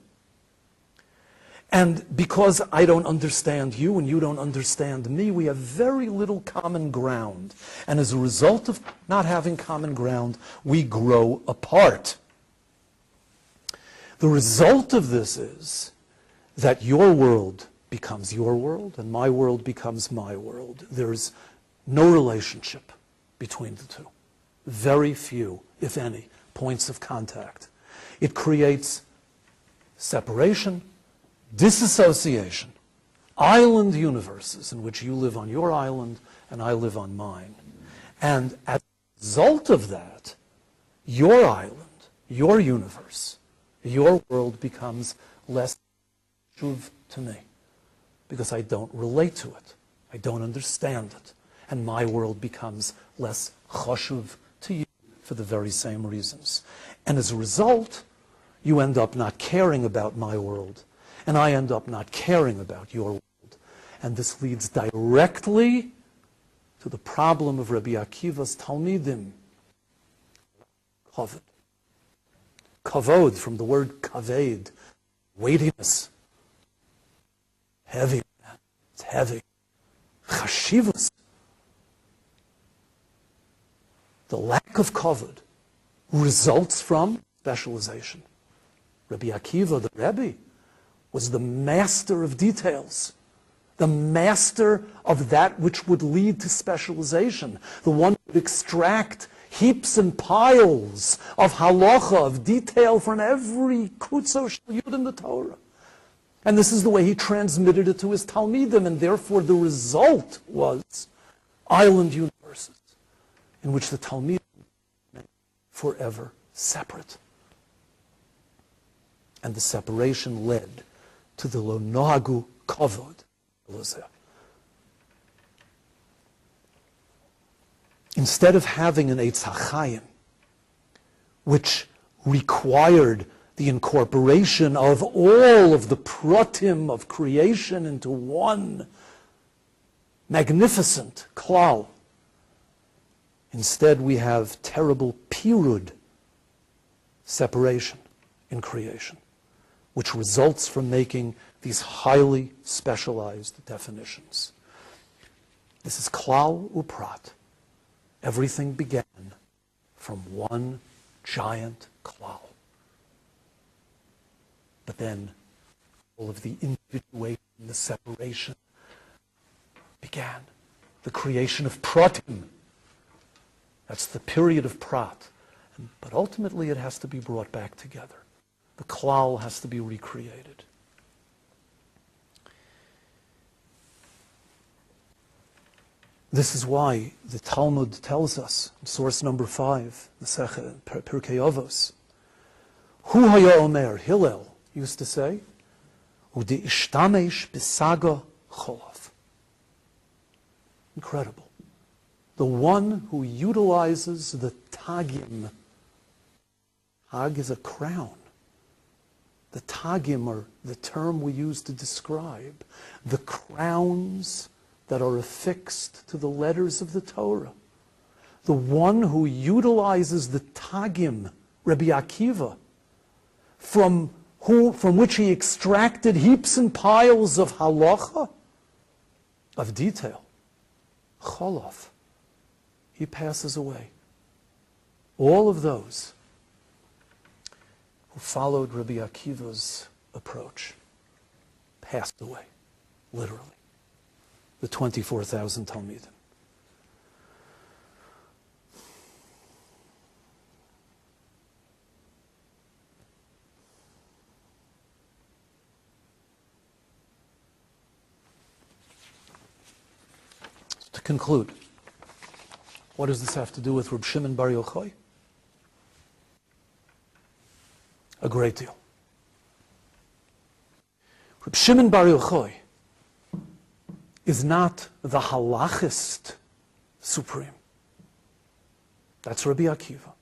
A: And because I don't understand you and you don't understand me, we have very little common ground. And as a result of not having common ground, we grow apart. The result of this is that your world becomes your world and my world becomes my world. There's no relationship between the two. Very few, if any, points of contact. It creates separation, disassociation, island universes in which you live on your island and I live on mine. And as a result of that, your island, your universe, your world becomes less shuv to me because I don't relate to it. I don't understand it. And my world becomes less choshuv to you for the very same reasons. And as a result, you end up not caring about my world, and I end up not caring about your world. And this leads directly to the problem of Rabbi Akiva's Talmidim. Kavod. Kavod, from the word kaved, weightiness. Heavy, man. It's heavy. Chashivas. The lack of kavod results from specialization. Rabbi Akiva, the Rabbi, was the master of details, the master of that which would lead to specialization, the one who would extract heaps and piles of halacha, of detail from every kutzo shel yud in the Torah. And this is the way he transmitted it to his Talmidim, and therefore the result was island universes in which the Talmidim remained forever separate. And the separation led to the lo nohagu kavod. Instead of having an Eitz HaChaim, which required the incorporation of all of the pratim of creation into one magnificent klal, instead we have terrible pirud, separation in creation, which results from making these highly specialized definitions. This is klal uprat. Everything began from one giant klal. But then all of the individuation, the separation began. The creation of pratim. That's the period of prat. But ultimately it has to be brought back together. The klal has to be recreated. This is why the Talmud tells us, in source number 5, the Pirkei Avos, Hu haya omer, Hillel used to say, Udi ishtamesh bisaga cholav. Incredible. The one who utilizes the tagim. Tag is a crown. The tagim are the term we use to describe the crowns that are affixed to the letters of the Torah. The one who utilizes the tagim, Rabbi Akiva, from which he extracted heaps and piles of halacha, of detail, cholav, he passes away. All of those who followed Rabbi Akiva's approach passed away, literally. The 24,000 Talmidim. conclude, what does this have to do with Reb Shimon Bar Yochai? A great deal. Reb Shimon Bar Yochai is not the halachist supreme. That's Rabbi Akiva.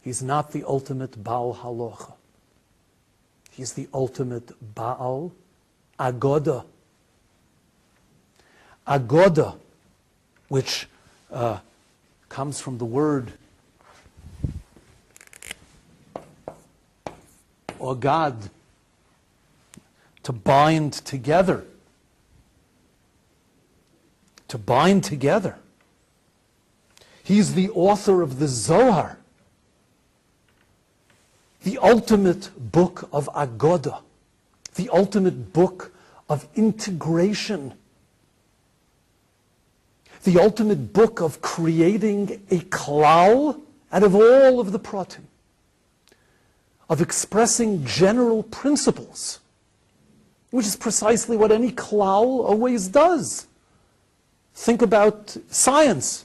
A: He's not the ultimate Baal Halacha. He's the ultimate Baal Agoda. Agoda, which comes from the word ogad, to bind together. To bind together. He's the author of the Zohar, the ultimate book of Agoda, the ultimate book of integration, the ultimate book of creating a klal out of all of the pratim, of expressing general principles, which is precisely what any klal always does. Think about science.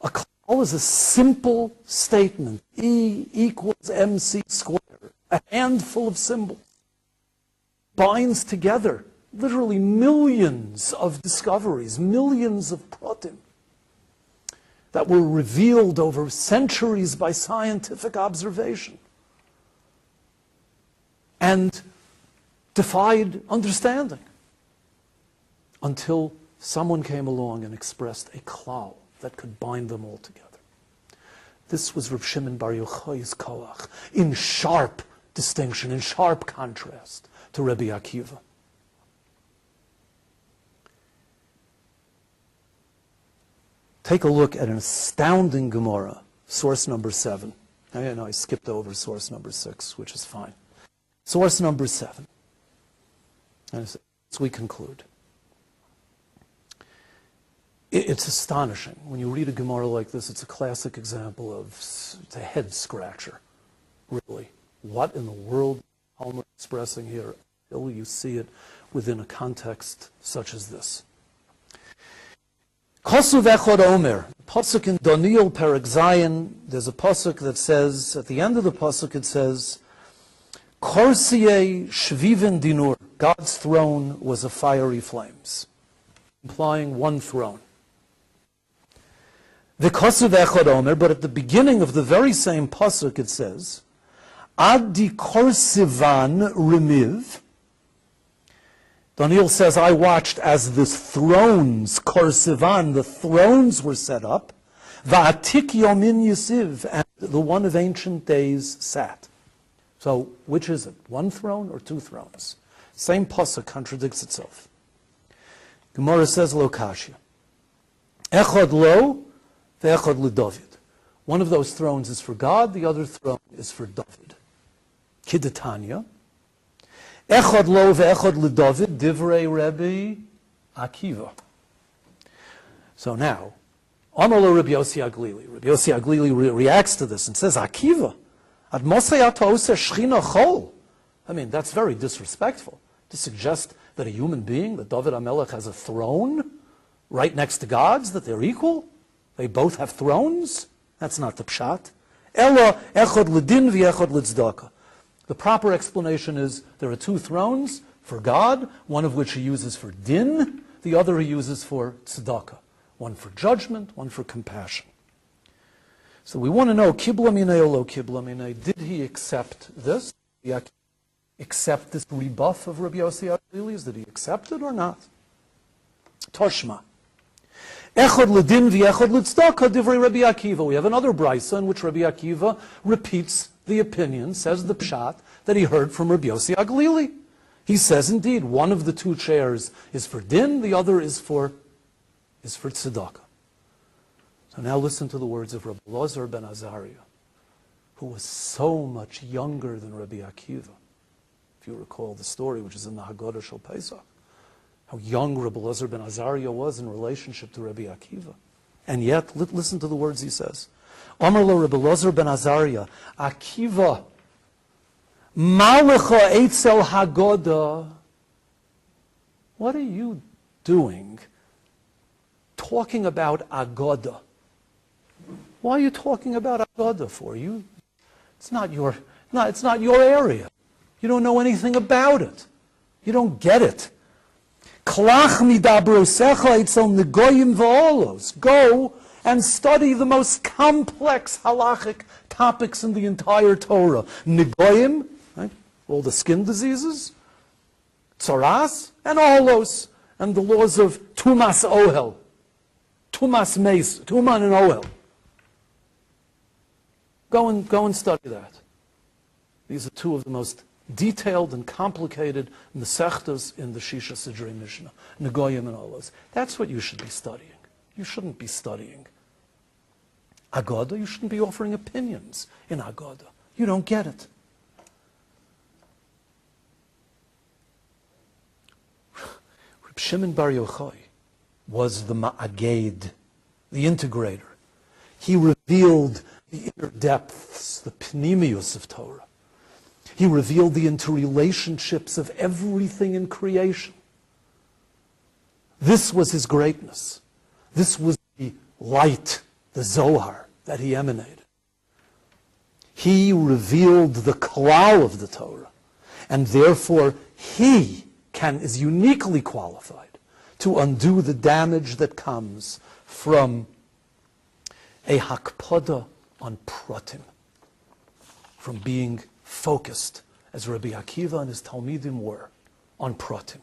A: A klal is a simple statement. E equals mc squared. A handful of symbols binds together literally millions of discoveries, millions of pratim that were revealed over centuries by scientific observation and defied understanding until someone came along and expressed a klal that could bind them all together. This was Reb Shimon Bar Yochai's koach, in sharp distinction, in sharp contrast to Rabbi Akiva. Take a look at an astounding Gemara, source number 7. I skipped over source number 6, which is fine. Source number 7. As we conclude. It's astonishing. When you read a Gemara like this, it's a classic example of, it's a head scratcher, really. What in the world is Talmud expressing here until you see it within a context such as this? Kosuv Echad Omer, pasuk in Daniel Perek Zayin, there's a pasuk that says, at the end of the pasuk it says, Korsiye Shvivin Dinur, God's throne was a fiery flames, implying one throne. The Kosuv Echad Omer, but at the beginning of the very same pasuk it says, Ad di Korsivan Remiv. Daniel says, I watched as the thrones, Korsivan, the thrones were set up, Va'atik Yomin Yisiv, and the one of ancient days sat. So, which is it? One throne or two thrones? Same pasuk contradicts itself. Gemara says, Lo Kashya. Echad lo, ve'echad l'David. One of those thrones is for God, the other throne is for David. Kidatanya. Echad lo ve'echad l'David, divrei Rabbi Akiva. So now, Amar lo Rabbi Yossi Aglili. Rabbi Yossi Aglili reacts to this and says, Akiva, ad Moshe atose shchina chol. I mean, that's very disrespectful to suggest that a human being, that David HaMelech has a throne right next to God's, that they're equal. They both have thrones. That's not the pshat. Ela echad l'din v'echad l'tzdaka. The proper explanation is there are two thrones for God, one of which he uses for din, the other he uses for tzedakah. One for judgment, one for compassion. So we want to know, kibla minei or lo kibla minei, did he accept this? Did he accept this rebuff of Rabbi Yossi Aglili's? Did he accept it or not? Toshma. Echad l'din v'echad l'tzdakah divrei Rabbi Akiva. We have another brisa in which Rabbi Akiva repeats the opinion, says the pshat, that he heard from Rabbi Yossi Aglili. He says, indeed, one of the two chairs is for din, the other is for tzedakah. So now listen to the words of Rabbi Elazar ben Azariah, who was so much younger than Rabbi Akiva. If you recall the story, which is in the Haggadah Shel Pesach, how young Rabbi Elazar ben Azariah was in relationship to Rabbi Akiva. And yet, listen to the words he says. Amar lo Rabbi Elazar ben Azariah, Akiva, Malecha Eitzel Haggadah. What are you doing talking about Agoda. Why are you talking about Agoda for? It's not your area. You don't know anything about it. You don't get it. Go and study the most complex halachic topics in the entire Torah. Negoyim, right? All the skin diseases, tzaras, and olos, and the laws of tumas ohel, tumas meis, tuman and ohel. Go and study that. These are two of the most detailed and complicated mesechtas in the Shisha Sidrei Mishnah, Negoyim and olos. That's what you should be studying. You shouldn't be studying Agoda. You shouldn't be offering opinions in Agoda. You don't get it. Reb Shimon Bar Yochai was the ma'aged, the integrator. He revealed the inner depths, the pnimius of Torah. He revealed the interrelationships of everything in creation. This was his greatness. This was the light, the Zohar, that he emanated. He revealed the klal of the Torah, and therefore he is uniquely qualified to undo the damage that comes from a hakpada on pratim, from being focused, as Rabbi Akiva and his Talmidim were, on pratim.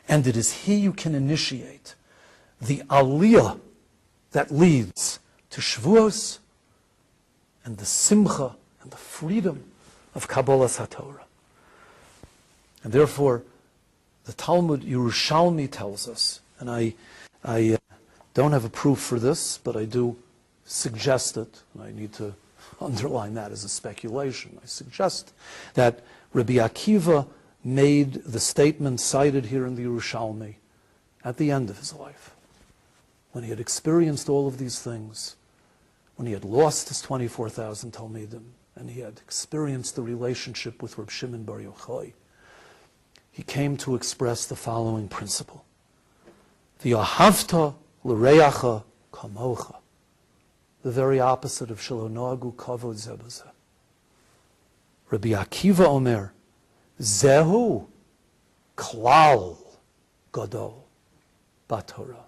A: And it is he who can initiate the aliyah that leads to Shavuos and the simcha and the freedom of Kabbalas HaTorah. And therefore, the Talmud Yerushalmi tells us, and I don't have a proof for this, but I do suggest it, and I need to underline that as a speculation. I suggest that Rabbi Akiva made the statement cited here in the Yerushalmi at the end of his life, when he had experienced all of these things, when he had lost his 24,000 Talmidim, and he had experienced the relationship with Reb Shimon Bar Yochai. He came to express the following principle: V'ahavta l'reacha kamocha, the very opposite of shelo noagu kavod zeh b'zeh. Rabbi Akiva Omer, zehu klal gadol b'Torah.